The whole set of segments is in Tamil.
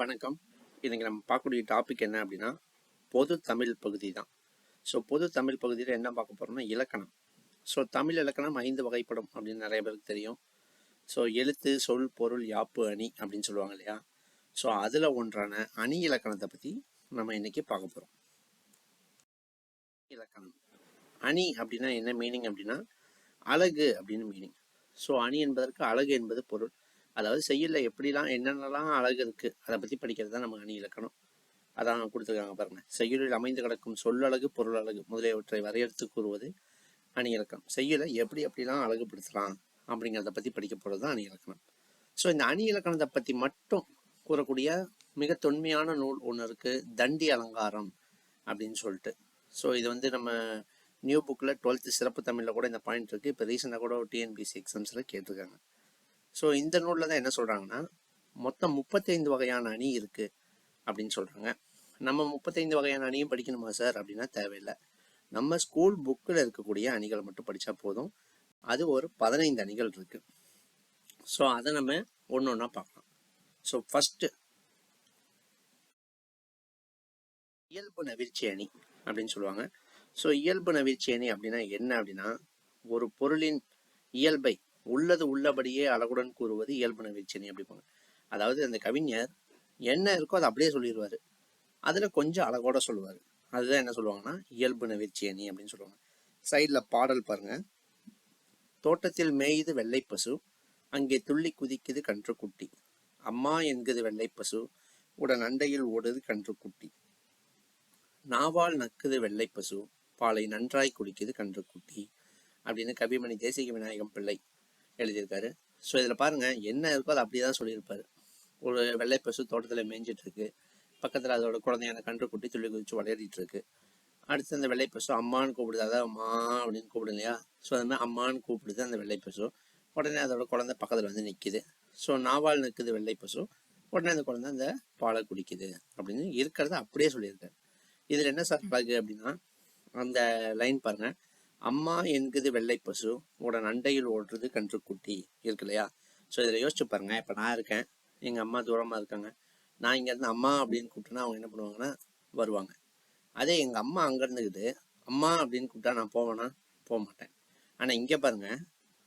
வணக்கம். இன்னைக்கு நம்ம பார்க்கக்கூடிய டாபிக் என்ன அப்படின்னா, பொது தமிழ் பகுதி தான். ஸோ பொது தமிழ் பகுதியில் என்ன பார்க்க போகிறோம்னா இலக்கணம். ஸோ தமிழ் இலக்கணம் 5 வகைப்படும் அப்படின்னு நிறைய பேருக்கு தெரியும். ஸோ எழுத்து, சொல், பொருள், யாப்பு, அணி அப்படின்னு சொல்லுவாங்க இல்லையா? ஸோ அதில் ஒன்றான அணி இலக்கணத்தை பற்றி நம்ம இன்னைக்கு பார்க்க போகிறோம். இலக்கணம் அணி அப்படின்னா என்ன மீனிங் அப்படின்னா அழகு அப்படின்னு மீனிங். ஸோ அணி என்பதற்கு அழகு என்பது பொருள். அதாவது செய்யுளில் எப்படிலாம் என்னென்னலாம் அழகு இருக்குது அதை பற்றி படிக்கிறது தான் நம்ம அணி இலக்கணம். அதான் கொடுத்துருக்காங்க பாருங்க. செய்யுளில் அமைந்து கிடக்கும் சொல்லழகு, பொருளழகு முதலியவற்றை வரையறுத்து கூறுவது அணி இலக்கணம். செய்யுளை எப்படிலாம் அழகுபடுத்தலாம் அப்படிங்கிறத பற்றி படிக்க போகிறது தான் அணி இலக்கணம். ஸோ இந்த அணி இலக்கணத்தை பற்றி மட்டும் கூறக்கூடிய மிக தொன்மையான நூல் ஒன்று இருக்குது, தண்டி அலங்காரம் அப்படின்னு சொல்லிட்டு. ஸோ இது நம்ம நியூ புக்கில் 12th சிறப்பு தமிழில் கூட இந்த பாயிண்ட் இருக்குது. இப்போ ரீசெண்டாக கூட டிஎன்பிஎஸ்சி எக்ஸாம்ஸில் கேட்டிருக்காங்க. ஸோ இந்த நூலில் தான் என்ன சொல்கிறாங்கன்னா, மொத்தம் 35 வகையான அணி இருக்குது அப்படின்னு சொல்கிறாங்க. நம்ம 35 வகையான அணியும் படிக்கணுமா சார் அப்படின்னா தேவையில்லை. நம்ம ஸ்கூல் புக்கில் இருக்கக்கூடிய அணிகளை மட்டும் படித்தா போதும். அது ஒரு 15 அணிகள் இருக்குது. ஸோ அதை நம்ம ஒன்று ஒன்றா பார்க்கலாம். ஸோ ஃபஸ்ட்டு இயல்பு நவிர்ச்சி அணி அப்படின்னு சொல்லுவாங்க. ஸோ இயல்பு நவிர்ச்சி அணி அப்படின்னா என்ன அப்படின்னா, ஒரு பொருளின் இயல்பை உள்ளபடியே அழகுடன் கூறுவது இயல்பு நவிர்ச்சி அணி அப்படிப்பாங்க. அதாவது அந்த கவிஞர் என்ன இருக்கோ அதை அப்படியே சொல்லிடுவார், அதில் கொஞ்சம் அழகோட சொல்லுவார். அதுதான் என்ன சொல்லுவாங்கன்னா இயல்பு நவிர்ச்சி அணி அப்படின்னு சொல்லுவாங்க. சைடில் பாடல் பாருங்க. தோட்டத்தில் மேயுது வெள்ளை பசு, அங்கே துள்ளி குதிக்குது கன்று குட்டி. அம்மா என்குது வெள்ளை பசு, உடன் அண்டையில் ஓடுது கன்று குட்டி. நாவால் நக்குது வெள்ளை பசு, பாலை நன்றாய் குடிக்குது கன்று குட்டி அப்படின்னு கவிமணி தேசிக விநாயகம் பிள்ளை எழுதியிருக்காரு. ஸோ இதில் பாருங்க, என்ன இருக்கோ அதை அப்படியே தான் சொல்லியிருப்பாரு. ஒரு வெள்ளை பசு தோட்டத்தில் மேய்ஞ்சிட்டு இருக்கு, பக்கத்தில் அதோட குழந்தையான கன்று குட்டி துள்ளி குதிச்சு விளையாடிட்டு இருக்கு. அடுத்து அந்த வெள்ளை பசு அம்மான்னு கூப்பிடுது, அதாவது அம்மா அப்படின்னு கூப்பிடு இல்லையா? ஸோ அது மாதிரி அம்மான்னு கூப்பிடுது அந்த வெள்ளை பசு. உடனே அதோட குழந்தை பக்கத்தில் வந்து நிற்கிது. ஸோ நாவால் நிற்குது வெள்ளை பசு, உடனே அந்த குழந்தை அந்த பாலை குடிக்குது அப்படின்னு இருக்கிறத அப்படியே சொல்லியிருக்காரு. இதில் என்ன சார் அழகு அப்படின்னா, அந்த லைன் பாருங்க, அம்மா என்குது வெள்ளை பசு, உடன் அண்டையில் ஓடுறது கன்று குட்டி இருக்கு இல்லையா? ஸோ இதில் யோசிச்சு பாருங்க. இப்போ நான் இருக்கேன், எங்கள் அம்மா தூரமாக இருக்காங்க. நான் இங்கேருந்து அம்மா அப்படின்னு கூப்பிட்டேன்னா அவங்க என்ன பண்ணுவாங்கன்னா வருவாங்க. அதே எங்கள் அம்மா அங்கே இருந்துக்குது, அம்மா அப்படின்னு கூப்பிட்டா நான் போவேன்னா போக மாட்டேன். ஆனால் இங்கே பாருங்க,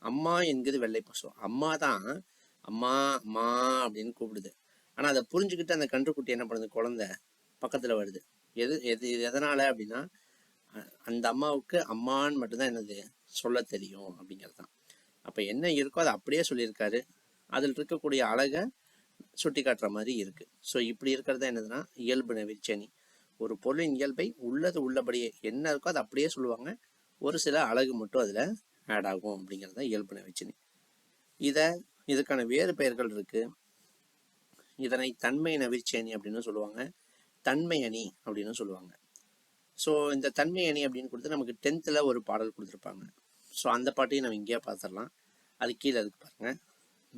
அம்மா என்குது வெள்ளை பசு, அம்மா தான் அம்மா அம்மா அப்படின்னு கூப்பிடுது. ஆனால் அதை புரிஞ்சுக்கிட்டு அந்த கன்றுக்குட்டி என்ன பண்ணுது, குழந்தை பக்கத்தில் வருது. எதனால அப்படின்னா, அந்த அம்மாவுக்கு அம்மான்னு மட்டும்தான் என்னது சொல்ல தெரியும் அப்படிங்கிறது தான். அப்போ என்ன இருக்கோ அதை அப்படியே சொல்லியிருக்காரு. அதில் இருக்கக்கூடிய அழகை சுட்டி காட்டுற மாதிரி இருக்குது. ஸோ இப்படி இருக்கிறது என்னதுன்னா இயல்பு நவிர்ச்சி அணி. ஒரு பொருளின் இயல்பை உள்ளபடியே என்ன இருக்கோ அதை அப்படியே சொல்லுவாங்க, ஒரு சில அழகு மட்டும் அதில் ஆட் ஆகும் அப்படிங்கிறது தான் இயல்பு நவிர்ச்சி அணி. இதுக்கான வேறு பெயர்கள் இருக்குது. இதனை தன்மை நவிர்ச்சி அணி அப்படின்னு சொல்லுவாங்க, தன்மை அணி அப்படின்னு சொல்லுவாங்க. ஸோ இந்த தன்மை அணி அப்படின்னு கொடுத்து நமக்கு 10th ஒரு பாடல் கொடுத்துருப்பாங்க. ஸோ அந்த பாட்டையும் நம்ம இங்கேயே பார்த்துடலாம். அது கீழே இருக்கு பாருங்க.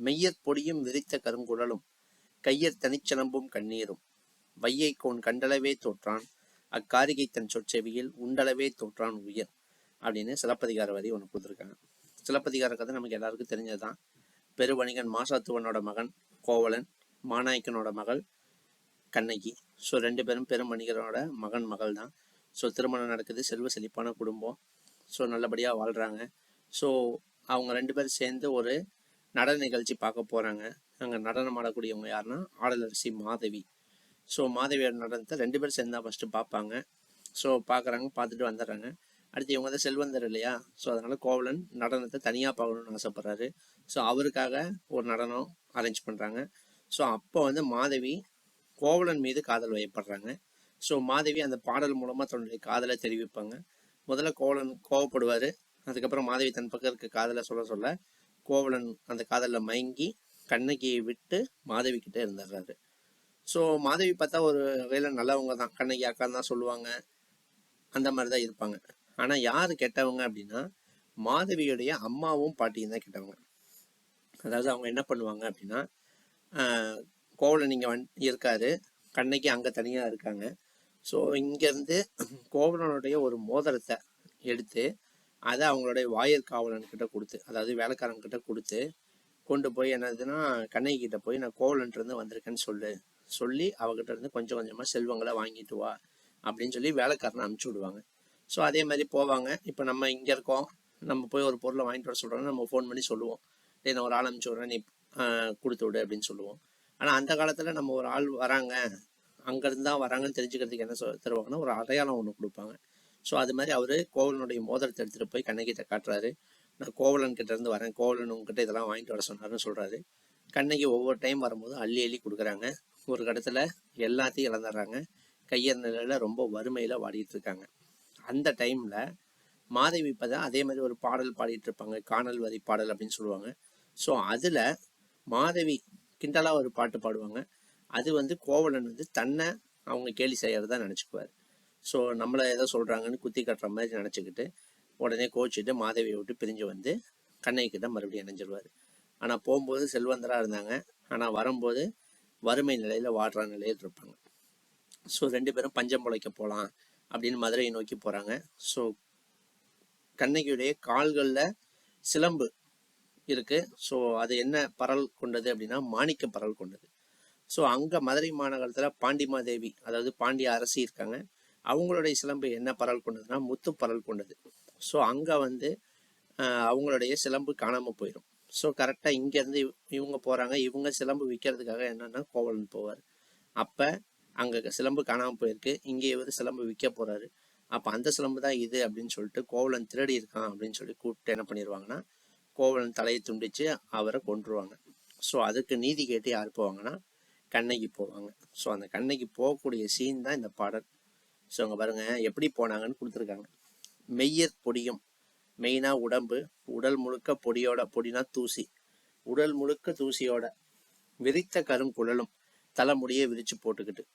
மெய்யற் பொடியும் விரித்த கருங்குழலும், கையற் தனிச்சலம்பும் கண்ணீரும், வையை கோன் கண்டளவே தோற்றான், அக்காரிகை தன் சொற்செவியில் உண்டளவே தோற்றான் உயர் அப்படின்னு சிலப்பதிகார வரி ஒன்று கொடுத்துருக்காங்க. சிலப்பதிகார கதை நமக்கு எல்லாருக்கும் தெரிஞ்சது தான். பெருவணிகன் மாசாத்துவனோட மகன் கோவலன், மாநாயக்கனோட மகள் கண்ணகி. ஸோ 2 பேரும் பெரும் வணிகரோட மகள் தான். ஸோ திருமணம் நடக்குது, செல்வ செழிப்பான குடும்பம். ஸோ நல்லபடியாக வாழ்கிறாங்க. ஸோ அவங்க 2 பேரும் சேர்ந்து ஒரு நடன நிகழ்ச்சி பார்க்க போகிறாங்க. அங்கே நடனம் ஆடக்கூடியவங்க யாருன்னா ஆடலரசி மாதவி. ஸோ மாதவியோட நடனத்தை 2 பேரும் சேர்ந்தா ஃபஸ்ட்டு பார்ப்பாங்க. ஸோ பார்க்குறாங்க, பார்த்துட்டு வந்துடுறாங்க. அடுத்து இவங்க தான் செல்வந்தர் இல்லையா? ஸோ அதனால் கோவலன் நடனத்தை தனியாக பார்க்கணுன்னு ஆசைப்பட்றாரு. ஸோ அவருக்காக ஒரு நடனம் அரேஞ்ச் பண்ணுறாங்க. ஸோ அப்போ மாதவி கோவலன் மீது காதல் வயப்படுறாங்க. ஸோ மாதவி அந்த பாடல் மூலமாக தன்னுடைய காதலை தெரிவிப்பாங்க. முதல்ல கோவலன் கோவப்படுவார். அதுக்கப்புறம் மாதவி தன் பக்கம் இருக்க காதலை சொல்ல கோவலன் அந்த காதலில் மயங்கி கண்ணகியை விட்டு மாதவி கிட்டே இருந்துடுறாரு. ஸோ மாதவி பார்த்தா ஒரு வகையில் நல்லவங்க தான், கண்ணகி அக்கான்னு தான் சொல்லுவாங்க, அந்த மாதிரி தான் இருப்பாங்க. ஆனால் யார் கெட்டவங்க அப்படின்னா, மாதவியுடைய அம்மாவும் பாட்டியும் தான் கெட்டவங்க. அதாவது அவங்க என்ன பண்ணுவாங்க அப்படின்னா, கோவலன் இங்கே இருக்காரு, கண்ணகி அங்கே தனியாக இருக்காங்க. ஸோ இங்கேருந்து கோவலனுடைய ஒரு மோதிரத்தை எடுத்து அதை அவங்களுடைய வாயிற்காவலன்கிட்ட கொடுத்து, அதாவது வேலைக்காரங்கிட்ட கொடுத்து, கொண்டு போய் என்னதுன்னா கண்ணகி கிட்ட போய் நான் கோவலன்ட்டு வந்திருக்கேன்னு சொல்லி அவகிட்ட இருந்து கொஞ்சம் கொஞ்சமாக செல்வங்களை வாங்கிட்டு வா அப்படின்னு சொல்லி வேலைக்காரனை அனுப்பிச்சி விடுவாங்க. ஸோ அதே மாதிரி போவாங்க. இப்போ நம்ம இங்கே இருக்கோம், நம்ம போய் ஒரு பொருளை வாங்கிட்டு வர சொல்கிறோன்னா நம்ம ஃபோன் பண்ணி சொல்லுவோம், நான் ஒரு ஆள் அனுப்பிச்சி விட்றேன், நீ கொடுத்து விடு அப்படின்னு சொல்லுவோம். ஆனால் அந்த காலத்தில் நம்ம ஒரு ஆள் வராங்க, அங்கேருந்து தான் வராங்கன்னு தெரிஞ்சுக்கிறதுக்கு என்ன தருவாங்கன்னா ஒரு அடையாளம் ஒன்று கொடுப்பாங்க. ஸோ அது மாதிரி அவர் கோவலனுடைய மோதிரத்தை எடுத்துகிட்டு போய் கண்ணகிட்ட காட்டுறாரு. நான் கோவலன் கிட்ட இருந்து வரேன், கோவலன் உங்ககிட்ட இதெல்லாம் வாங்கிட்டு வர சொன்னாருன்னு சொல்கிறாரு. கண்ணகி ஒவ்வொரு டைம் வரும்போது அள்ளி அள்ளி கொடுக்குறாங்க. ஒரு கடத்தில் எல்லாத்தையும் இழந்துடுறாங்க. கையர் நிலையில் ரொம்ப வறுமையில் வாடிட்டு இருக்காங்க. அந்த டைமில் மாதவி இப்போ தான் அதே மாதிரி ஒரு பாடல் பாடிட்டு இருப்பாங்க, காணல் வரி பாடல் அப்படின்னு சொல்லுவாங்க. ஸோ அதில் மாதவி கிண்டலாக ஒரு பாட்டு பாடுவாங்க. அது கோவலன் தன்னை அவங்க கேலி செய்யறதா நினச்சிக்குவார். ஸோ நம்மளை ஏதோ சொல்கிறாங்கன்னு குத்தி கட்டுற மாதிரி நினச்சிக்கிட்டு உடனே கோச்சிட்டு மாதவியை விட்டு பிரிஞ்சு கண்ணகி கிட்ட மறுபடியும் இணைஞ்சிருவார். ஆனால் போகும்போது செல்வந்தராக இருந்தாங்க, ஆனால் வரும்போது வறுமை நிலையில் வாடுற நிலையில் இருப்பாங்க. ஸோ 2 பேரும் பஞ்சம் பிழைக்க போகலாம் அப்படின்னு மதுரையை நோக்கி போகிறாங்க. ஸோ கண்ணகியுடைய கால்களில் சிலம்பு இருக்குது. ஸோ அது என்ன பரல் கொண்டது அப்படின்னா மாணிக்க பரல் கொண்டது. ஸோ அங்கே மதுரை மாநகரத்தில் பாண்டிமாதேவி, அதாவது பாண்டிய அரசி இருக்காங்க. அவங்களுடைய சிலம்பு என்ன பரல் கொண்டதுன்னா முத்து பரல் கொண்டது. ஸோ அங்கே அவங்களுடைய சிலம்பு காணாமல் போயிடும். ஸோ கரெக்டாக இங்கேருந்து இவங்க போகிறாங்க. இவங்க சிலம்பு விற்கிறதுக்காக என்னென்னா கோவலன் போவார். அப்போ அங்கே சிலம்பு காணாமல் போயிருக்கு, இங்கே இவர் சிலம்பு விற்க போகிறாரு. அப்போ அந்த சிலம்பு தான் இது அப்படின்னு சொல்லிட்டு கோவலன் திருடி இருக்கான் அப்படின்னு சொல்லி கூப்பிட்டு என்ன பண்ணிடுவாங்கன்னா கோவலன் தலையை துண்டித்து அவரை கொன்றுவாங்க. ஸோ அதுக்கு நீதி கேட்டு யார் போவாங்கன்னா கண்ணகி போவாங்க. ஸோ அந்த கண்ணகி போகக்கூடிய சீன் தான் இந்த பாடல். ஸோ அங்கே பாருங்கள் எப்படி போனாங்கன்னு கொடுத்துருக்காங்க. மெய்யர் பொடியும், மெயினாக உடம்பு, உடல் முழுக்க பொடினா தூசி, உடல் முழுக்க தூசியோட விரித்த கருங்குழலும் தலைமுடியை விரித்து போட்டுக்கிட்டு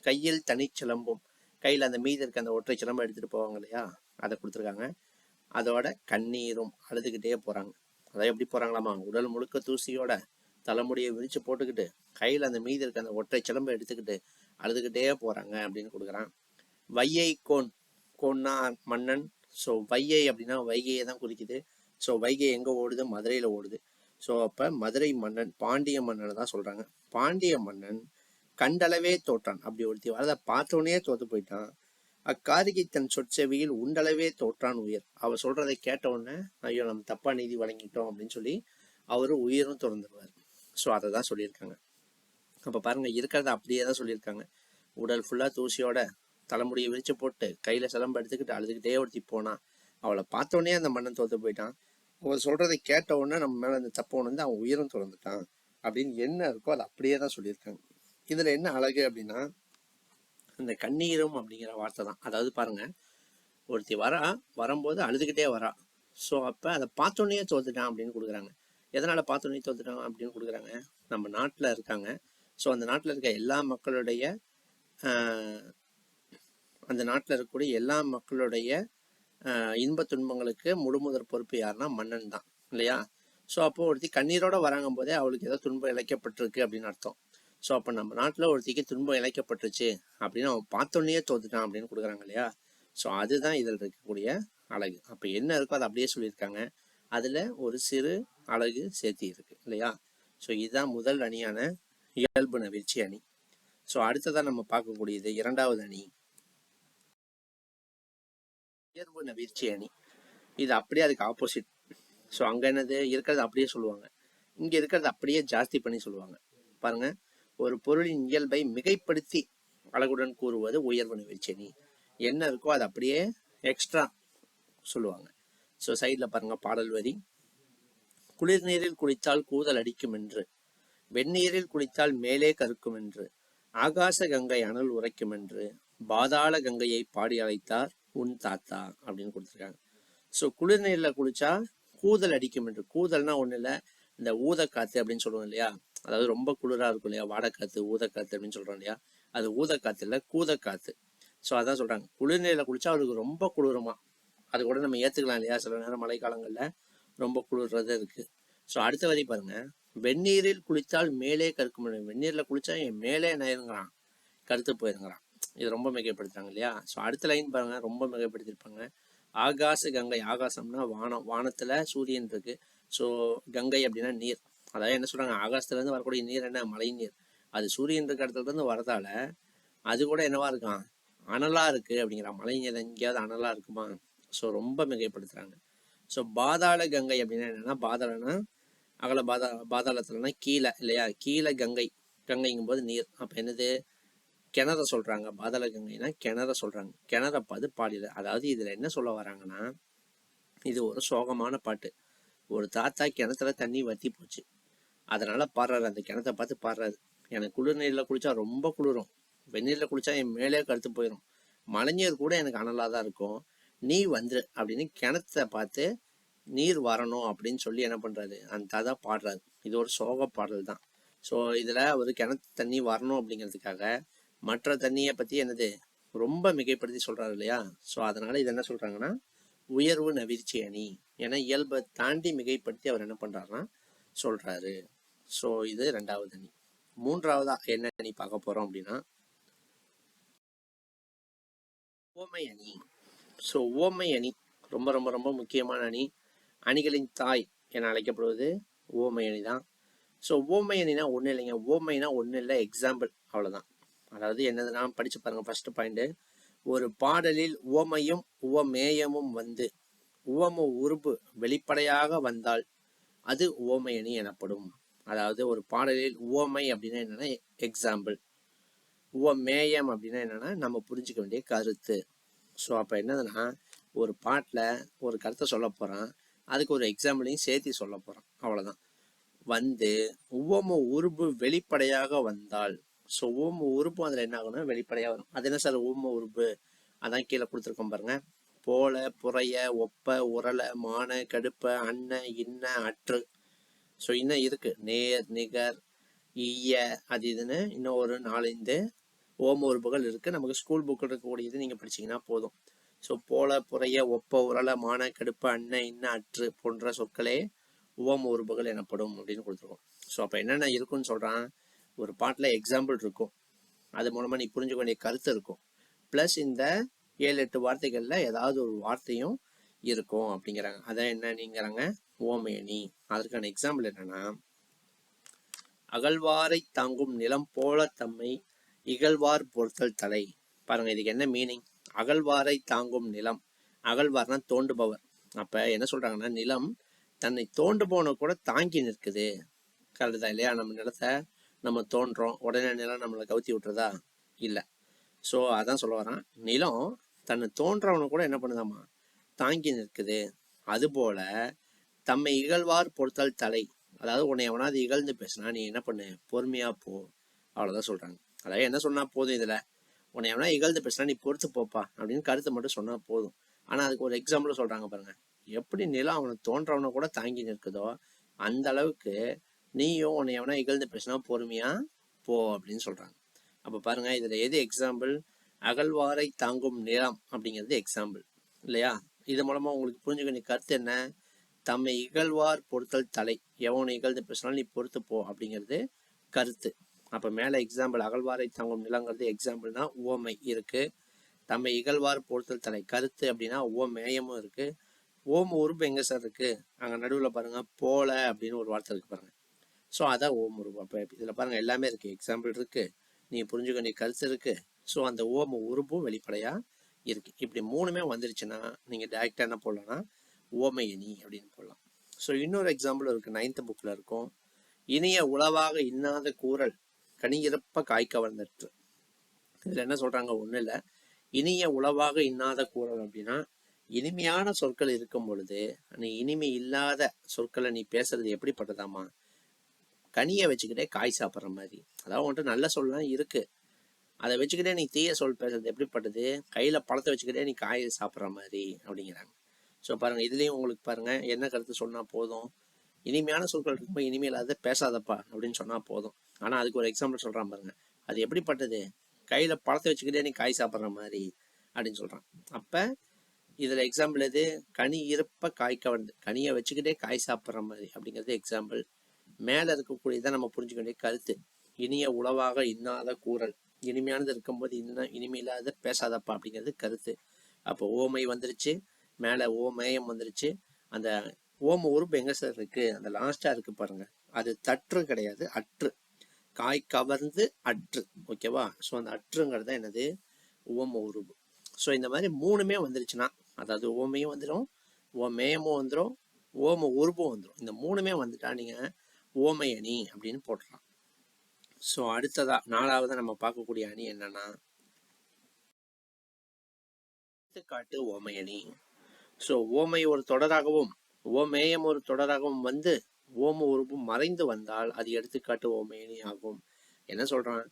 கையில் தனிச்சிலம்பும், கையில் அந்த மீதி இருக்க அந்த ஒற்றை சிலம்பை எடுத்துகிட்டு போவாங்க இல்லையா, அதை கொடுத்துருக்காங்க. அதோட கண்ணீரும் அழுதுகிட்டே போகிறாங்க. அதை எப்படி போகிறாங்களாமா, உடல் முழுக்க தூசியோட தலைமுடியை விரித்து போட்டுக்கிட்டு கையில் அந்த மீதி இருக்க அந்த ஒற்றை சிலம்பை எடுத்துக்கிட்டு அழுதுகிட்டே போகிறாங்க அப்படின்னு கொடுக்குறான். வையை கோன்னா மன்னன். ஸோ வையை அப்படின்னா வைகையை தான் குறிக்குது. ஸோ வைகை எங்கே ஓடுது, மதுரையில் ஓடுது. ஸோ அப்போ மதுரை மன்னன் பாண்டிய மன்னனை தான் சொல்கிறாங்க. பாண்டிய மன்னன் கண்டளவே தோற்றான். அப்படி ஒருத்தி வரதை பார்த்தோன்னே தோற்று போயிட்டான். அக்காரிகை தன் சொற்செவியில் உண்டளவே தோற்றான் உயிர். அவர் சொல்கிறதை கேட்ட உடனே ஐயோ நம்ம தப்பா நீதி வழங்கிட்டோம் அப்படின்னு சொல்லி அவர் உயிரும் திறந்துடுவார். ஸோ அதை தான் சொல்லியிருக்காங்க. அப்போ பாருங்கள், இருக்கிறத அப்படியே தான் சொல்லியிருக்காங்க. உடல் ஃபுல்லாக தூசியோட தலைமுடியை விரிச்சு போட்டு கையில் சிலம்பு எடுத்துக்கிட்டு அழுதுகிட்டே ஒருத்தி போனான். அவளை பார்த்தோன்னே அந்த மன்னன் தோற்று போயிட்டான். அவள் சொல்கிறதை கேட்ட உடனே நம்ம மேலே அந்த தப்பை உணர்ந்து அவன் உயிரும் திறந்துட்டான் அப்படின்னு என்ன இருக்கோ அதை அப்படியே தான் சொல்லியிருக்காங்க. இதில் என்ன அழகு அப்படின்னா இந்த கண்ணீரும் அப்படிங்கிற வார்த்தை தான். அதாவது பாருங்கள், ஒருத்தி வரும்போது அழுதுகிட்டே வரா. ஸோ அப்போ அதை பார்த்தோன்னே தோத்துட்டான் அப்படின்னு கொடுக்குறாங்க. எதனால் பார்த்தோன்னே தோத்துட்டான் அப்படின்னு கொடுக்குறாங்க, நம்ம நாட்டில் இருக்காங்க. ஸோ அந்த நாட்டில் இருக்க எல்லா மக்களுடைய அந்த நாட்டில் இருக்கக்கூடிய எல்லா மக்களுடைய இன்ப துன்பங்களுக்கு முழுமுதற் பொறுப்பு யாருன்னா மன்னன் தான் இல்லையா. ஸோ அப்போ ஒருத்தி கண்ணீரோட வராங்கும் போதே அவளுக்கு ஏதோ துன்பம் இழைக்கப்பட்டிருக்கு அப்படின்னு அர்த்தம். ஸோ அப்போ நம்ம நாட்டில் ஒருத்திக்கு துன்பம் இழைக்கப்பட்டுருச்சு அப்படின்னு அவன் பார்த்தோன்னே தோத்துட்டான் அப்படின்னு கொடுக்குறாங்க இல்லையா. ஸோ அதுதான் இதில் இருக்கக்கூடிய அழகு. அப்போ என்ன இருக்கோ அதை அப்படியே சொல்லியிருக்காங்க, அதில் ஒரு சிறு அழகு சேர்த்தி இருக்கு இல்லையா. ஸோ இதுதான் முதல் அணியான இயல்பு நவிர்ச்சி அணி. ஸோ அடுத்ததான் நம்ம பார்க்கக்கூடியது இரண்டாவது அணி இயல்பு நவிர்ச்சி அணி. இது அப்படியே அதுக்கு ஆப்போசிட். ஸோ அங்கே என்னது இருக்கிறது அப்படியே சொல்லுவாங்க, இங்கே இருக்கிறது அப்படியே ஜாஸ்தி பண்ணி சொல்லுவாங்க. பாருங்க, ஒரு பொருளின் இயல்பை மிகைப்படுத்தி அழகுடன் கூறுவது உயர்வு நவிர்ச்சி அணி. என்ன இருக்கோ அது அப்படியே எக்ஸ்ட்ரா சொல்லுவாங்க. ஸோ சைடில் பாருங்க பாடல் வரி, குளிர் நீரில் குளித்தால் கூதல் அடிக்கும் என்று, வெந்நீரில் குளித்தால் மேலே கருக்கும் என்று, ஆகாச கங்கை அனல் உரைக்கும் என்று, பாதாள கங்கையை பாடி அழைத்தார் உன் தாத்தா அப்படின்னு கொடுத்துருக்காங்க. ஸோ குளிர்நீரில் குளிச்சா கூதல் அடிக்கும் என்று, கூதல்னா ஒன்றும் இல்லை, இந்த ஊதக்காத்து அப்படின்னு சொல்லுவோம் இல்லையா, அதாவது ரொம்ப குளிராக இருக்கும் இல்லையா, வாடக்காத்து ஊதக்காத்து அப்படின்னு சொல்கிறோம் இல்லையா, அது ஊதக்காத்து இல்லை கூதக்காத்து. ஸோ அதான் சொல்கிறாங்க, குளிர்நீரில் குளிச்சா அவருக்கு ரொம்ப குளிருமா. அது கூட நம்ம ஏற்றுக்கலாம் இல்லையா, சில நேரம் மழை காலங்களில் ரொம்ப குளிர்றது இருக்குது. ஸோ அடுத்த வரி பாருங்க, வெந்நீரில் குளித்தால் மேலே கருக்கும், வெந்நீரில் குளிச்சா என் மேலே என்ன இருங்கிறான், கருத்து போயிருங்கிறான். இது ரொம்ப மிகைப்படுத்துறாங்க இல்லையா. ஸோ அடுத்த லைன் பாருங்க, ரொம்ப மிகைப்படுத்திருப்பாங்க. ஆகாச கங்கை, ஆகாசம்னா வானம், வானத்தில் சூரியன் இருக்கு. ஸோ கங்கை அப்படின்னா நீர், அதாவது என்ன சொல்றாங்க, ஆகாசத்துலேருந்து வரக்கூடிய நீர் என்ன, மழை நீர். அது சூரியன் இருக்க இடத்துல இருந்து வரதால அது கூட என்னவா இருக்கான், அனலா இருக்கு அப்படிங்கிறான். மழை நீர் எங்கேயாவது அனலா இருக்குமா? ஸோ ரொம்ப மிகைப்படுத்துறாங்க. ஸோ பாதாள கங்கை அப்படின்னா என்னன்னா, பாதாளனா அகல பாதாளத்துலனா கீழே இல்லையா, கீழே கங்கை, கங்கைங்கும் போது நீர். அப்போ என்னது, கிணற சொல்றாங்க. பாதாள கங்கைனா கிணற சொல்றாங்க. கிணற பார்த்து பாடிடு. அதாவது இதுல என்ன சொல்ல வராங்கன்னா, இது ஒரு சோகமான பாட்டு. ஒரு தாத்தா கிணத்துல தண்ணி வத்தி போச்சு, அதனால பாடுறாரு. அந்த கிணத்தை பார்த்து பாடுறாரு, எனக்கு குளிர் நீரில் குளிச்சா ரொம்ப குளிரும், வெந்நீரில் குளிச்சா என் மேலே கருத்து போயிடும், மழைநீர் கூட எனக்கு அனலாக தான் இருக்கும், நீ வந்துரு அப்படின்னு கிணத்தை பார்த்து நீர் வரணும் அப்படின்னு சொல்லி என்ன பண்றாரு, அந்த தாத்தா பாடுறாரு. இது ஒரு சோக பாடல் தான். ஸோ இதுல ஒரு கிணத்து தண்ணி வரணும் அப்படிங்கிறதுக்காக மற்ற தண்ணியை பத்தி என்னது ரொம்ப மிகைப்படுத்தி சொல்றாரு இல்லையா. ஸோ அதனால இது என்ன சொல்றாங்கன்னா, உயர்வு நவிர்ச்சி அணி. ஏன்னா இயல்பை தாண்டி மிகைப்படுத்தி அவர் என்ன பண்றாருன்னா சொல்றாரு. ஸோ இது ரெண்டாவது அணி. மூன்றாவதா என்ன அணி பார்க்க போறோம் அப்படின்னா, ஓமை அணி. ஸோ ஓமை அணி ரொம்ப ரொம்ப ரொம்ப முக்கியமான அணி. அணிகளின் தாய் என அழைக்கப்படுவது ஓமை அணி தான். ஸோ ஓமை அணினா ஒன்றும் இல்லைங்க, ஓமைனா ஒன்றும் இல்லை, எக்ஸாம்பிள், அவ்வளோதான். அதாவது என்னதுன்னா, படிச்சு பாருங்க. ஃபர்ஸ்ட் பாயிண்ட், ஒரு பாடலில் உவமையும் உவமேயமும் வந்து உவம உருபு வெளிப்படையாக வந்தால் அது உவமை அணி எனப்படும். அதாவது ஒரு பாடலில் உவமை அப்படின்னா என்னன்னா எக்ஸாம்பிள், உவமேயம் அப்படின்னா என்னன்னா நம்ம புரிஞ்சுக்க வேண்டிய கருத்து. ஸோ அப்போ என்னதுன்னா, ஒரு பாட்டில் ஒரு கருத்தை சொல்ல போகிறான், அதுக்கு ஒரு எக்ஸாம்பிளையும் சேர்த்து சொல்ல போகிறான், அவ்வளோதான். வந்து உவம உருபு வெளிப்படையாக வந்தால், ஸோ உவம உருபு அதில் என்ன ஆகும்னா வெளிப்படையாக வரும். அது என்ன சார் உவம உருபு, அதான் கீழே கொடுத்துருக்கோம் பாருங்க. போல, புறைய, ஒப்ப, உரல, மான, கடுப்ப, அன்ன, இன்ன, அற்று. ஸோ இன்னும் இருக்கு, நேர், நிகர், ஈய, அது இதுன்னு இன்னும் ஒரு 4-5 ஓம உறுப்புகள் இருக்கு. நமக்கு ஸ்கூல் புக்கில் இருக்கக்கூடியது நீங்கள் படிச்சீங்கன்னா போதும். ஸோ போல, புறைய, ஒப்ப, உரல, மான, கடுப்ப, அன்ன, இன்ன, அற்று போன்ற சொற்களே உவம உறுப்புகள் எனப்படும் அப்படின்னு கொடுத்துருக்கோம். ஸோ அப்போ என்னென்ன இருக்குன்னு சொல்கிறான், ஒரு பாட்டில் எக்ஸாம்பிள் இருக்கும், அது மூலமாக நீ புரிஞ்சுக்க வேண்டிய கருத்து இருக்கும், ப்ளஸ் இந்த 7-8 வார்த்தைகளில் ஏதாவது ஒரு வார்த்தையும் இருக்கும் அப்படிங்கிறாங்க. அதான் என்ன நீங்கிறாங்க, ஓமை அணி. அதற்கான எக்ஸாம்பிள் என்னன்னா, அகழ்வாரை தாங்கும் நிலம் போல தம்மை இகழ்வார் பொறுத்தல் தலை. பாருங்க, இதுக்கு என்ன மீனிங், அகழ்வாரை தாங்கும் நிலம், அகழ்வார்னா தோண்டுபவர். அப்ப என்ன சொல்றாங்கன்னா, நிலம் தன்னை தோண்டுபவனை கூட தாங்கி நிற்குது. கரெக்டு தான் இல்லையா. நம்ம நிலத்தை நம்ம தோன்றோம், உடனே நிலம் நம்மளை கவுத்தி விட்டுறதா, இல்லை. ஸோ அதான் சொல்ல வரான், நிலம் தன்னை தோன்றவனை கூட என்ன பண்ணுதாமா, தாங்கி நிற்குது. அதுபோல தம்மை இகழ்வார் பொறுத்தல் தலை, அதாவது உன்னை எவனாவது இகழ்ந்து பேசினா நீ என்ன பண்ணு, பொறுமையா போ, அவ்வளோதான் சொல்றாங்க. அதாவது என்ன சொன்னா போதும், இதுல உன்னை எவனா இகழ்ந்து பேசினா நீ பொறுத்து போப்பா அப்படின்னு கருத்தை மட்டும் சொன்னா போதும். ஆனா அதுக்கு ஒரு எக்ஸாம்பிள் சொல்றாங்க பாருங்க, எப்படி நிலம் அவனை தோன்றவனை கூட தாங்கி நிற்குதோ அந்த அளவுக்கு நீயும் உன்னை எவனா இகழ்ந்து பேசினா பொறுமையா போ அப்படின்னு சொல்றாங்க. அப்ப பாருங்க, இதுல எது எக்ஸாம்பிள், அகழ்வாரை தாங்கும் நிலம் அப்படிங்கிறது எக்ஸாம்பிள் இல்லையா. இது மூலமா உங்களுக்கு புரிஞ்சுக்க வேண்டிய கருத்து என்ன, தம்மை இகழ்வார் பொறுத்தல் தலை, எவனை இகழ்ந்து பேசினாலும் நீ பொறுத்து போ அப்படிங்கிறது கருத்து. அப்போ மேலே எக்ஸாம்பிள் அகழ்வாரை தாங்கும் நிலங்கிறது எக்ஸாம்பிள்னா உவமை இருக்கு, தம்மை இகழ்வார் பொறுத்தல் தலை கருத்து அப்படின்னா உவமேயமும் இருக்கு. ஓம் உறுப்பு எங்கே சார் இருக்கு, அங்கே நடுவில் பாருங்க போல அப்படின்னு ஒரு வார்த்தை இருக்கு பாருங்க. ஸோ அதான் ஓம் உறுப்பு. அப்போ இதில் பாருங்க எல்லாமே இருக்கு, எக்ஸாம்பிள் இருக்கு, நீ புரிஞ்சுக்க வேண்டிய கருத்து இருக்கு, ஸோ அந்த ஓம் உறுப்பும் வெளிப்படையாக இருக்கு. இப்படி மூணுமே வந்துருச்சுன்னா நீங்கள் டேரெக்டாக என்ன போடலாம்னா ஓமை அணி அப்படின்னு போடலாம். ஸோ இன்னொரு எக்ஸாம்பிள் இருக்கு, 9th புக்கில் இருக்கும், இனிய உளவாக இன்னாத கூறல் கனியிறப்ப காய்க்க வந்தற்று. இதில் என்ன சொல்றாங்க, ஒன்றும் இல்லை, இனிய உளவாக இன்னாத கூறல் அப்படின்னா இனிமையான சொற்கள் இருக்கும் பொழுது நீ இனிமை இல்லாத சொற்களை நீ பேசுறது எப்படிப்பட்டதாமா, கனியை வச்சுக்கிட்டே காய் சாப்பிட்ற மாதிரி. அதாவது உன்ட்டு நல்ல சொல்லலாம் இருக்கு, அதை வச்சுக்கிட்டே நீ தீய சொல் பேசுறது எப்படிப்பட்டது, கையில் பழத்தை வச்சுக்கிட்டே நீ காயை சாப்பிட்ற மாதிரி அப்படிங்கிறாங்க. ஸோ பாருங்க, இதுலேயும் உங்களுக்கு பாருங்க என்ன கருத்து சொன்னால் போதும், இனிமையான சொற்கள் இருக்கும்போது இனிமையில்லாத பேசாதப்பா அப்படின்னு சொன்னால் போதும். ஆனால் அதுக்கு ஒரு எக்ஸாம்பிள் சொல்கிறான் பாருங்க, அது எப்படிப்பட்டது, கையில் பழத்தை வச்சுக்கிட்டே நீ காய் சாப்பிட்ற மாதிரி அப்படின்னு சொல்கிறான். அப்போ இதில் எக்ஸாம்பிள் எது, கனி இருப்ப காய்க்க வந்து, கனியை வச்சுக்கிட்டே காய் சாப்பிட்ற மாதிரி அப்படிங்கிறது எக்ஸாம்பிள். மேலே இருக்கக்கூடியதான் நம்ம புரிஞ்சுக்க வேண்டிய கருத்து, இனிய உளவாக இன்னாத கூறல், இனிமையானது இருக்கும்போது இனிமையில்லாத பேசாதப்பா அப்படிங்கிறது கருத்து. அப்போ ஓமை வந்துருச்சு, மேலே ஓமேயம் வந்துருச்சு, அந்த ஓம உறுப்பு எங்கே சார் இருக்கு, அந்த லாஸ்ட்டாக இருக்கு பாருங்க அது தற்று கிடையாது, அற்று. காய் கவர்ந்து அற்று. ஓகேவா? ஸோ அந்த அற்றுங்கிறது என்னது? ஓம உருபு. ஸோ இந்த மாதிரி மூணுமே வந்துருச்சுன்னா, அதாவது ஓமையும் வந்துடும், ஓமேயமும் வந்துடும், ஓம உருபும் வந்துடும். இந்த மூணுமே வந்துட்டா நீங்க ஓமை அணி அப்படின்னு போட்டுடலாம். ஸோ அடுத்ததா 4வது நம்ம பார்க்கக்கூடிய அணி என்னன்னா எடுத்துக்காட்டு ஓமை அணி. ஸோ ஓமை ஒரு தொடராகவும் ஓமேயம் ஒரு தொடராகவும் வந்து ஓம உருபு மறைந்து வந்தால் அது எடுத்துக்காட்டு ஓமை அணி ஆகும். என்ன சொல்றான்?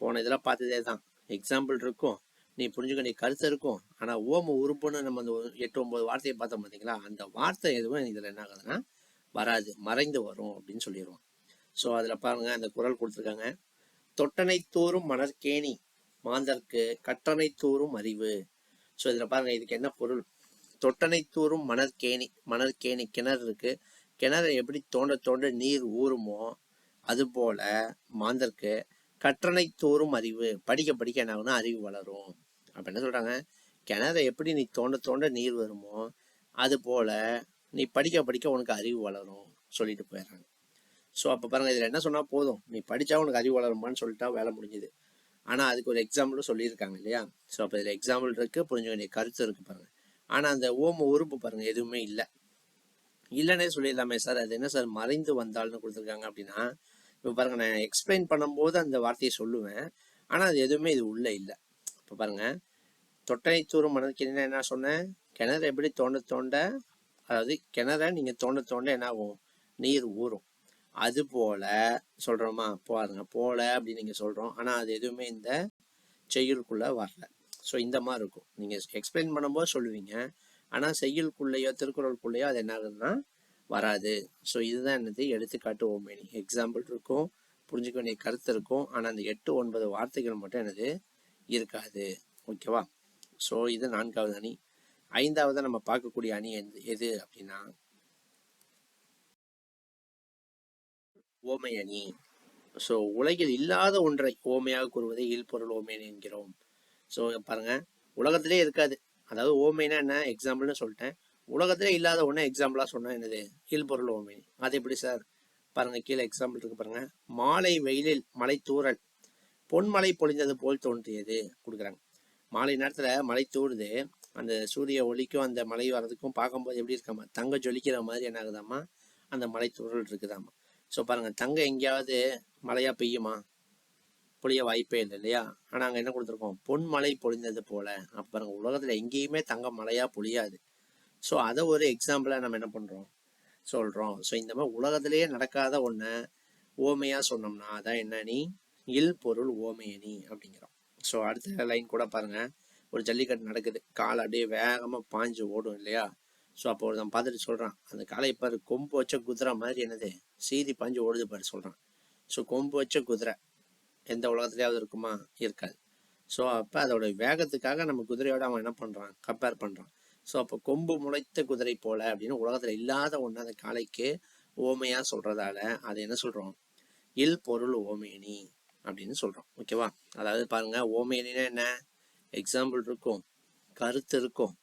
போன இதெல்லாம் பார்த்ததே தான். எக்ஸாம்பிள் இருக்கும், நீ புரிஞ்சுக்க நீ கருத்து இருக்கும். ஆனா ஓம உறுப்புன்னு நம்ம அந்த 8-9 வார்த்தையை பார்த்தோம் பார்த்தீங்களா, அந்த வார்த்தை எதுவும் இதுல என்ன ஆகுதுன்னா வராது, மறைந்து வரும் அப்படின்னு சொல்லிடுவோம். ஸோ அதுல பாருங்க, அந்த குறள் கொடுத்துருக்காங்க. தொட்டனை தூறும் மணற்கேணி மாந்தர்க்கு கற்றனை தூறும் அறிவு. ஸோ இதுல பாருங்க, இதுக்கு என்ன பொருள்? தொட்டனை தூறும் மணற்கேணி, மணற்கேணி கிணறு இருக்கு, கிணறு எப்படி தோண்ட தோண்ட நீர் ஊறுமோ அது போல மாந்தர்க்கு கற்றனை தோறும் அறிவு, படிக்க படிக்க என்ன ஆகுனா அறிவு வளரும். அப்ப என்ன சொல்றாங்க? கிணறை எப்படி நீ தோண்ட தோண்ட நீர் வருமோ அது போல நீ படிக்க படிக்க உனக்கு அறிவு வளரும் சொல்லிட்டு போயிடுறாங்க. ஸோ அப்போ பாருங்க, இதில் என்ன சொன்னால் போதும், நீ படித்தா உனக்கு அறிவு வளருமான்னு சொல்லிட்டா வேலை முடிஞ்சுது. ஆனால் அதுக்கு ஒரு எக்ஸாம்பிளும் சொல்லியிருக்காங்க இல்லையா? ஸோ அப்போ இதில் எக்ஸாம்பிள் இருக்குது, புரிஞ்ச வேண்டிய கருத்து இருக்குது பாருங்க. ஆனால் அந்த ஓம உறுப்பு பாருங்க எதுவுமே இல்லை, இல்லைன்னே சொல்லிடலாமே சார், அது என்ன சார் மறைந்து வந்தால்னு கொடுத்துருக்காங்க அப்படின்னா, இப்போ பாருங்க, நான் எக்ஸ்பிளைன் பண்ணும்போது அந்த வார்த்தையை சொல்லுவேன், ஆனால் அது எதுவுமே இது உள்ள இல்லை. இப்போ பாருங்க, தொட்டனை தூரம் மணற்கேணினா என்ன சொன்னேன்? கிணறு எப்படி தோண்ட தோண்ட, அதாவது கிணற நீங்கள் தோண்ட தோண்ட என்ன ஆகும்? நீர் ஊறும். அது போல சொல்கிறோமா? பாருங்க, போல அப்படின்னு நீங்கள் சொல்கிறோம், ஆனால் அது எதுவுமே இந்த செய்யுளுக்குள்ளே வரல. ஸோ இந்த மாதிரி இருக்கும், நீங்கள் எக்ஸ்பிளைன் பண்ணும்போது சொல்லுவீங்க, ஆனால் செய்யுளுக்குள்ளேயோ திருக்குறளுக்குள்ளேயோ அது என்ன ஆகுதுன்னா வராது. ஸோ இதுதான் என்னது? எடுத்துக்காட்டு ஓமேனி. எக்ஸாம்பிள் இருக்கும், புரிஞ்சுக்க வேண்டிய கருத்து இருக்கும், ஆனால் அந்த 8-9 வார்த்தைகள் மட்டும் என்னது இருக்காது. ஓகேவா? ஸோ இது 4வது அணி. 5வது நம்ம பார்க்கக்கூடிய அணி எது அப்படின்னா ஓமை அணி. ஸோ உலகில் இல்லாத ஒன்றை ஓமையாக கூறுவதை இல்பொருள் ஓமையணி என்கிறோம். ஸோ பாருங்க, உலகத்திலே இருக்காது, அதாவது ஓமைனா என்ன எக்ஸாம்பிள்னு சொல்லிட்டேன், உலகத்திலே இல்லாத ஒன்று எக்ஸாம்பிளாக சொன்னால் என்னது? இல்பொருள் ஓமையணி. அது எப்படி சார்? பாருங்க, கீழே எக்ஸாம்பிள் இருக்கு பாருங்க. மாலை வெயிலில் மலை தூறல் பொன்மலை பொழிந்தது போல் தோன்றியது கொடுக்குறாங்க. மாலை நேரத்தில் மலை தூடுது, அந்த சூரிய ஒளிக்கும் அந்த மலை வர்றதுக்கும் பார்க்கும்போது எப்படி இருக்காமா? தங்க ஜொலிக்கிற மாதிரி என்ன ஆகுதாமா? அந்த மலை தூறல் இருக்குதாமா. ஸோ பாருங்க, தங்க எங்கேயாவது மழையா பெய்யுமா? பொழிய வாய்ப்பே இல்லை இல்லையா? ஆனால் அங்கே என்ன கொடுத்துருக்கோம்? பொன்மலை பொழிந்தது போல. அப்போ பாருங்க, உலகத்தில் எங்கேயுமே தங்க மழையா பொழியாது. ஸோ அதை ஒரு எக்ஸாம்பிளாக நம்ம என்ன பண்ணுறோம்? சொல்கிறோம். ஸோ இந்த மாதிரி உலகத்திலேயே நடக்காத ஒன்றை ஓமையாக சொன்னோம்னா அதான் என்ன அணி? இல் பொருள் ஓமையணி அப்படிங்கிறோம். ஸோ அடுத்த லைன் கூட பாருங்க, ஒரு ஜல்லிக்கட்டு நடக்குது, கால் அப்படியே வேகமாக பாஞ்சு ஓடும் இல்லையா? ஸோ அப்போ ஒருத்தன் பார்த்துட்டு சொல்கிறான், அந்த காலை பாரு, கொம்பு வச்ச குதிரை மாதிரி என்னது சீதி பாஞ்சு ஓடுது பாரு சொல்கிறான். ஸோ கொம்பு வச்ச குதிரை எந்த உலகத்துலையாவது இருக்குமா? இருக்காது. ஸோ அப்போ அதோட வேகத்துக்காக நம்ம குதிரையோட அவன் என்ன பண்ணுறான்? கம்பேர் பண்ணுறான். ஸோ அப்போ கொம்பு முளைத்த குதிரை போல அப்படின்னு உலகத்தில் இல்லாத ஒன்று அந்த காளைக்கு ஓமையாக சொல்கிறதால அது என்ன சொல்கிறோம்? இல் பொருள் ஓமையணி அப்படின்னு சொல்கிறோம். ஓகேவா? அதாவது பாருங்க, ஓமையணினா என்ன? எக்ஸாம்பிள் இருக்கும், கருத்து இருக்கும்,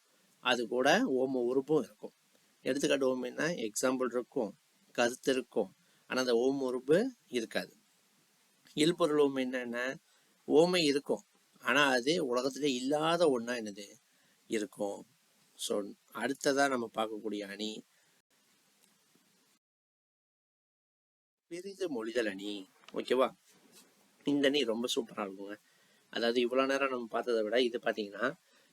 அது கூட ஓம உறுப்பும் இருக்கும். எடுத்துக்காட்டு ஓமைன்னா எக்ஸாம்பிள் இருக்கும், கருத்து இருக்கும், ஆனால் அந்த ஓம உறுப்பு இருக்காது. இல்பொருள் ஓமை என்ன? ஓமை இருக்கும், ஆனால் அது உலகத்திலே இல்லாத ஒன்றா என்னது இருக்கும். ஸோ அடுத்ததாக நம்ம பார்க்கக்கூடிய அணி பிரிது மொழிதல் அணி. ஓகேவா? இந்த அணி ரொம்ப சூப்பராக இருக்குங்க. அதாவது இவ்வளோ நேரம் நம்ம பார்த்ததை விட இது பார்த்தீங்கன்னா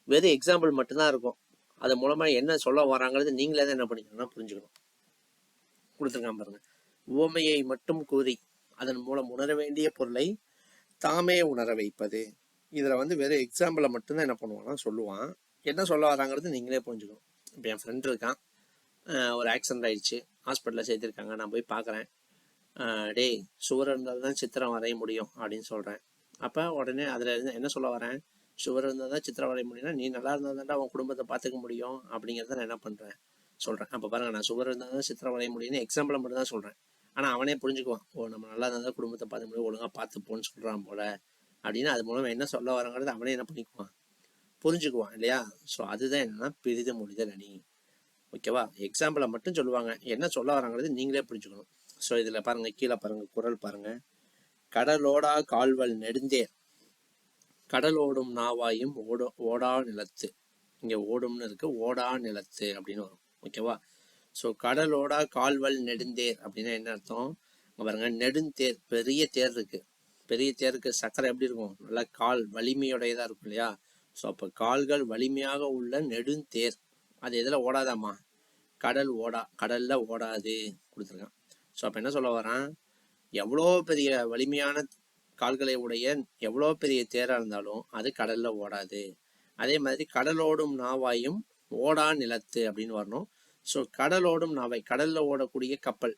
வெறும் எக்ஸாம்பிள் மட்டும்தான் இருக்கும், அது மூலமாக என்ன சொல்ல வராங்கிறது நீங்களே தான் என்ன பண்ணிக்கணும்னா புரிஞ்சுக்கணும். கொடுத்துருக்கான் பாருங்க, ஓமையை மட்டும் கூறி அதன் மூலம் உணர வேண்டிய பொருளை தாமே உணர வைப்பது. இதில் வந்து வெறும் எக்ஸாம்பிளை மட்டும்தான் என்ன பண்ணுவான்னா சொல்லுவான், என்ன சொல்ல வராங்கிறது நீங்களே புரிஞ்சுக்கணும். இப்போ என் ஃப்ரெண்ட் இருக்கான், ஒரு ஆக்சிடென்ட் ஆயிடுச்சு, ஹாஸ்பிட்டலில் சேர்த்துருக்காங்க, நான் போய் பார்க்குறேன், டேய் சுவர் இருந்தால் தான் சித்திரம் வரைய முடியும் அப்படின்னு சொல்கிறேன். அப்போ உடனே அதில் இருந்து என்ன சொல்ல வரேன்? சுவர் இருந்தால் தான் சித்திரம் வரைய முடியும்னா நீ நல்லா இருந்தால் தான்டா அவன் குடும்பத்தை பார்த்துக்க முடியும் அப்படிங்கிறத நான் என்ன பண்ணுறேன் சொல்கிறேன். அப்போ பாருங்கள், நான் சுவர் இருந்தால் தான் சித்திரம் வரைய முடியும்னு எக்ஸாம்பிளை மட்டும் தான் சொல்கிறேன். ஆனால் அவனே புரிஞ்சுக்குவான், ஓ நம்ம நல்லா இருந்தால் தான் குடும்பத்தை பார்த்துக்க முடியும், ஒழுங்காக பார்த்துப்போன்னு சொல்கிறான் போல அப்படின்னு. அது மூலம் என்ன சொல்ல வராங்கிறது அவனே என்ன பண்ணிக்குவான்? புரிஞ்சுக்குவான் இல்லையா? ஸோ அதுதான் என்னன்னா பிரிது மொழிதல் அணி. ஓகேவா? எக்ஸாம்பிளை மட்டும் சொல்லுவாங்க, என்ன சொல்ல வராங்கிறது நீங்களே புரிஞ்சுக்கணும். ஸோ இதில் பாருங்கள், கீழே பாருங்கள், குறள் பாருங்கள். கடலோடா கால்வல் நெடுந்தேர் கடலோடும் நாவாயும் ஓடா நிலத்து. இங்கே ஓடும்னு இருக்கு, ஓடா நிலத்து அப்படின்னு வரும். ஓகேவா? ஸோ கடலோடா கால்வல் நெடுந்தேர் அப்படின்னா என்ன அர்த்தம்? பாருங்க, நெடுந்தேர், பெரிய தேர் இருக்கு. பெரிய தேருக்கு சக்கரை எப்படி இருக்கும்? நல்லா கால் வலிமையுடையதாக இருக்கும் இல்லையா? ஸோ அப்போ கால்கள் வலிமையாக உள்ள நெடுந்தேர் அது எதில் ஓடாதாம்மா? கடல் ஓடா, கடலில் ஓடாது கொடுத்துருக்கான். ஸோ அப்போ என்ன சொல்ல வரான்? எவ்வளோ பெரிய வலிமையான கால்களை உடைய எவ்வளோ பெரிய தேராக இருந்தாலும் அது கடலில் ஓடாது. அதே மாதிரி கடலோடும் நாவாயும் ஓடா நிலத்து அப்படின்னு வரணும். ஸோ கடலோடும் நாவாய், கடலில் ஓடக்கூடிய கப்பல்,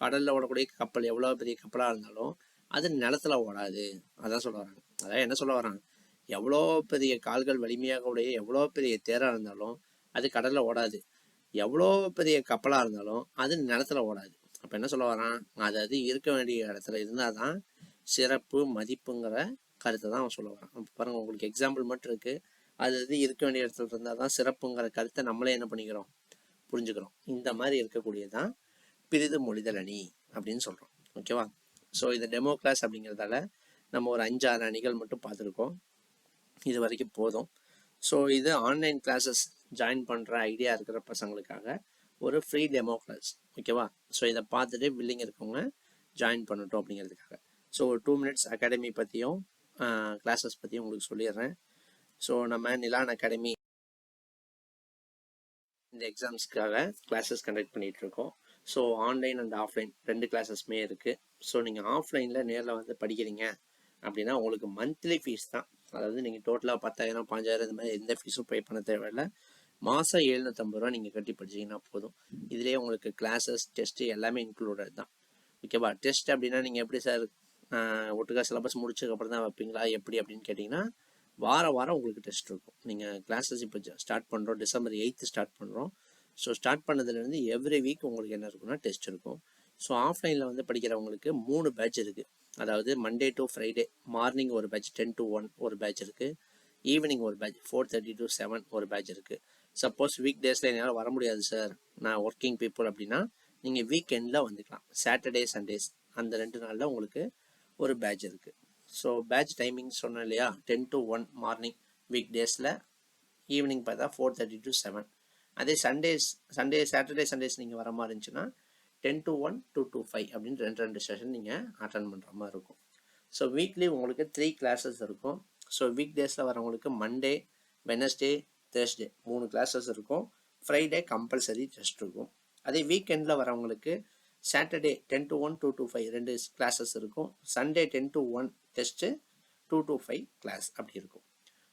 கடலில் ஓடக்கூடிய கப்பல் எவ்வளோ பெரிய கப்பலாக இருந்தாலும் அது நிலத்துல ஓடாது. அதான் சொல்ல வராங்க. அதான் என்ன சொல்ல வராங்க? எவ்வளோ பெரிய கால்கள் வலிமையாக உடைய எவ்வளோ பெரிய தேராக இருந்தாலும் அது கடலில் ஓடாது. எவ்வளோ பெரிய கப்பலாக இருந்தாலும் அது நிலத்துல ஓடாது. அப்போ என்ன சொல்ல வரான்? அது இருக்க வேண்டிய இடத்துல இருந்தால் தான் சிறப்பு மதிப்புங்கிற கருத்தை தான் அவன் சொல்ல வரான். பாருங்கள், உங்களுக்கு எக்ஸாம்பிள் மட்டும் இருக்குது. அது இருக்க வேண்டிய இடத்துல இருந்தால் தான் சிறப்புங்கிற கருத்தை நம்மளே என்ன பண்ணிக்கிறோம்? புரிஞ்சுக்கிறோம். இந்த மாதிரி இருக்கக்கூடியதான் பிரிது மொழிதல் அணி அப்படின்னு சொல்கிறோம். ஓகேவா? ஸோ இது டெமோ கிளாஸ் அப்படிங்கிறதால நம்ம ஒரு 5-6 அணிகள் மட்டும் பார்த்துருக்கோம். இது வரைக்கும் போதும். ஸோ இது ஆன்லைன் கிளாஸஸ் ஜாயின் பண்ணுற ஐடியா இருக்கிற பசங்களுக்காக ஒரு ஃப்ரீ டெமோ கிளாஸ். ஓகேவா? ஸோ இதை பார்த்துட்டு வில்லிங் இருக்கவங்க ஜாயின் பண்ணட்டும் அப்படிங்கிறதுக்காக. ஸோ ஒரு 2 minutes அகாடமி பற்றியும் கிளாஸஸ் பற்றியும் உங்களுக்கு சொல்லிடுறேன். ஸோ நம்ம நிலான் அகாடமி இந்த எக்ஸாம்ஸ்க்காக கிளாஸஸ் கண்டக்ட் பண்ணிகிட்ருக்கோம். ஸோ ஆன்லைன் அண்ட் ஆஃப்லைன் 2 கிளாஸஸ்மே இருக்குது. ஸோ நீங்கள் ஆஃப்லைனில் நேரில் வந்து படிக்கிறீங்க அப்படின்னா உங்களுக்கு மந்த்லி ஃபீஸ் தான். அதாவது நீங்கள் டோட்டலாக 10,000 5,000 இந்த மாதிரி எந்த ஃபீஸும் பே பண்ண தேவையில்லை. மாதம் 750 ரூபா நீங்கள் கட்டி படிச்சிங்கன்னா போதும். இதிலே உங்களுக்கு கிளாஸஸ், டெஸ்ட்டு எல்லாமே இன்க்ளூடட் தான். ஓகேவா? டெஸ்ட் அப்படின்னா நீங்கள் எப்படி சார் ஒட்டுக்கா சிலபஸ் முடிச்சதுக்கப்புறம் தான் வைப்பீங்களா எப்படி அப்படின்னு கேட்டிங்கன்னா, வாரம் உங்களுக்கு டெஸ்ட் இருக்கும். நீங்கள் கிளாஸஸ் இப்போ ஸ்டார்ட் பண்ணுறோம், December 8 ஸ்டார்ட் பண்ணுறோம். ஸோ ஸ்டார்ட் பண்ணதுலேருந்து எவ்ரி வீக் உங்களுக்கு என்ன இருக்குன்னா டெஸ்ட் இருக்கும். ஸோ ஆஃப்லைனில் வந்து படிக்கிறவங்களுக்கு 3 பேட்ச் இருக்குது. அதாவது மண்டே டு ஃப்ரைடே மார்னிங் ஒரு பேட்ச் 10 to 1 ஒரு பேட்ச் இருக்குது. ஈவினிங் ஒரு பேட்ச் 4:30 to 7 ஒரு பேட்ச் இருக்குது. சப்போஸ் வீக் டேஸில் என்னால் வர முடியாது சார், நான் ஒர்க்கிங் பீப்புள் அப்படின்னா நீங்கள் வீக்கெண்டில் வந்துக்கலாம். சாட்டர்டே சண்டேஸ் அந்த 2 நாளில் உங்களுக்கு ஒரு பேட்ச் இருக்குது. ஸோ பேட்ச் டைமிங் சொன்னேன் இல்லையா? 10 to 1 மார்னிங் வீக் டேஸில், ஈவினிங் பார்த்தா 4:30 to 7. அதே சாட்டர்டே சண்டேஸ் நீங்கள் வர மாதிரி இருந்துச்சுன்னா 10 to 1 2 to 5 அப்படின்னு 2 செஷன் நீங்கள் அட்டன் பண்ணுற மாதிரி இருக்கும். ஸோ வீக்லி உங்களுக்கு 3 கிளாஸஸ் இருக்கும். ஸோ வீக் டேஸில் வரவங்களுக்கு மண்டே, வெனஸ்டே, தேர்ஸ்டே 3 கிளாஸஸ் இருக்கும். ஃப்ரைடே கம்பல்சரி டெஸ்ட் இருக்கும். அதே வீக்கெண்டில் வரவங்களுக்கு சாட்டர்டே 10 to 1 2 to 5 2 கிளாஸஸ் இருக்கும். Sunday 10 to 1 test, 2 to 5 class அப்படி இருக்கும்.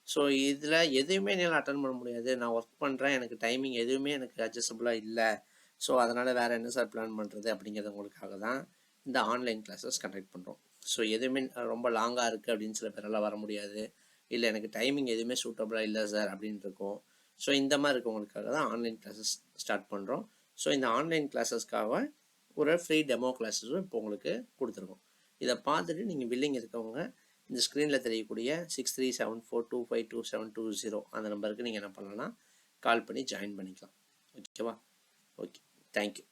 ஸோ இதில் எதுவுமே என்னால் அட்டன் பண்ண முடியாது, நான் ஒர்க் பண்ணுறேன், எனக்கு டைமிங் எதுவுமே எனக்கு அட்ஜஸ்டபுளாக இல்லை, ஸோ அதனால் வேறு என்ன சார் பிளான் பண்ணுறது அப்படிங்கிறது உங்களுக்காக தான் இந்த ஆன்லைன் கிளாஸஸ் கண்டக்ட் பண்ணுறோம். ஸோ எதுவுமே ரொம்ப லாங்காக இருக்குது அப்படின்னு சில பேரெல்லாம் வர முடியாது, இல்லை எனக்கு டைமிங் எதுவுமே சூட்டபுளாக இல்லை சார் அப்படின்னு இருக்கும். ஸோ இந்த மாதிரி இருக்கவங்களுக்காக தான் ஆன்லைன் கிளாஸஸ் ஸ்டார்ட் பண்ணுறோம். ஸோ இந்த ஆன்லைன் கிளாஸஸ்க்காக ஒரு ஃப்ரீ டெமோ கிளாஸஸும் இப்போ உங்களுக்கு கொடுத்துருக்கோம். இதை பார்த்துட்டு நீங்கள் வில்லிங் இருக்கவங்க இந்த ஸ்க்ரீனில் தெரியக்கூடிய 6374252720 அந்த நம்பருக்கு நீங்கள் என்ன பண்ணலாம், கால் பண்ணி ஜாயின் பண்ணிக்கலாம். ஓகேவா? Okay, thank you.